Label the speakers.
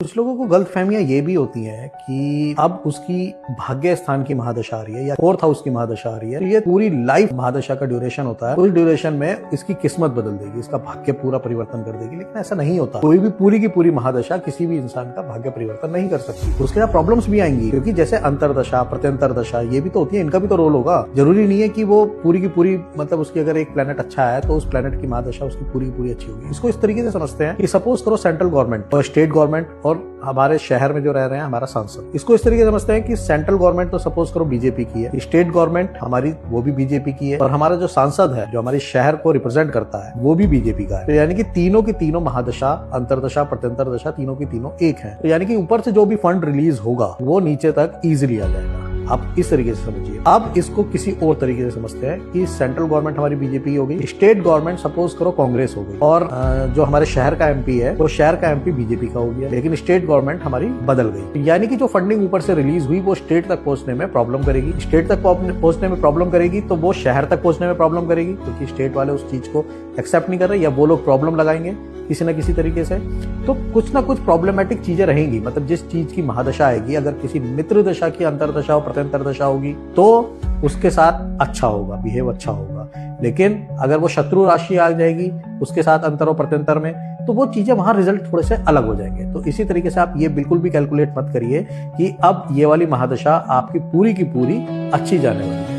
Speaker 1: कुछ लोगों को गलतफहमियां ये भी होती हैं कि अब उसकी भाग्य स्थान की महादशा आ रही है या फोर्थ हाउस की महादशा आ रही है, तो ये पूरी लाइफ महादशा का ड्यूरेशन होता है। उस ड्यूरेशन में इसकी किस्मत बदल देगी, इसका भाग्य पूरा परिवर्तन कर देगी। लेकिन ऐसा नहीं होता। कोई भी पूरी की पूरी महादशा किसी भी इंसान का भाग्य परिवर्तन नहीं कर सकती। उसके साथ प्रॉब्लम्स भी आएंगी, क्योंकि जैसे अंतरदशा प्रत्यंतर दशा ये भी तो होती है, इनका भी तो रोल होगा। जरूरी नहीं है कि वो पूरी की पूरी, मतलब उसकी अगर एक प्लेनेट अच्छा है तो उस प्लेनेट की महादशा उसकी पूरी की पूरी अच्छी होगी। इसको इस तरीके से समझते हैं कि सपोज करो सेंट्रल गवर्नमेंट और स्टेट गवर्नमेंट और हमारे शहर में जो रह रहे हैं हमारा सांसद, इसको इस तरीके से समझते हैं कि सेंट्रल गवर्नमेंट तो सपोज करो बीजेपी की है, स्टेट गवर्नमेंट हमारी वो भी बीजेपी की है, और हमारा जो सांसद है जो हमारे शहर को रिप्रेजेंट करता है वो भी बीजेपी का है। तो यानी कि तीनों की तीनों महादशा, अंतरदशा प्रत्यंतर दशा, तीनों की तीनों एक है। तो यानी कि ऊपर से जो भी फंड रिलीज होगा वो नीचे तक इजीली आ जाएगा। आप इस तरीके से समझिए। अब इसको किसी और तरीके से समझते हैं कि सेंट्रल गवर्नमेंट हमारी बीजेपी हो गई, स्टेट गवर्नमेंट सपोज करो कांग्रेस हो गई, और जो हमारे शहर का एमपी है वो शहर का एमपी बीजेपी का हो गया, लेकिन स्टेट गवर्नमेंट हमारी बदल गई। यानी कि जो फंडिंग ऊपर से रिलीज हुई वो स्टेट तक पहुंचने में प्रॉब्लम करेगी। स्टेट तक पहुंचने में प्रॉब्लम करेगी तो वो शहर तक पहुंचने में प्रॉब्लम करेगी, क्योंकि स्टेट वाले उस चीज को एक्सेप्ट नहीं कर रहे, या वो लोग प्रॉब्लम लगाएंगे किसी न किसी तरीके से। तो कुछ ना कुछ प्रॉब्लमेटिक चीजें रहेंगी। मतलब जिस चीज की महादशा आएगी, अगर किसी मित्र दशा की अंतरदशा और प्रत्यंतर दशा होगी तो उसके साथ अच्छा होगा, बिहेव अच्छा होगा। लेकिन अगर वो शत्रु राशि आ जाएगी उसके साथ अंतर और प्रत्यंतर में, तो वो चीजें वहां रिजल्ट थोड़े से अलग हो जाएंगे। तो इसी तरीके से आप ये बिल्कुल भी कैलकुलेट मत करिए कि अब ये वाली महादशा आपकी पूरी की पूरी अच्छी जाने वाली है।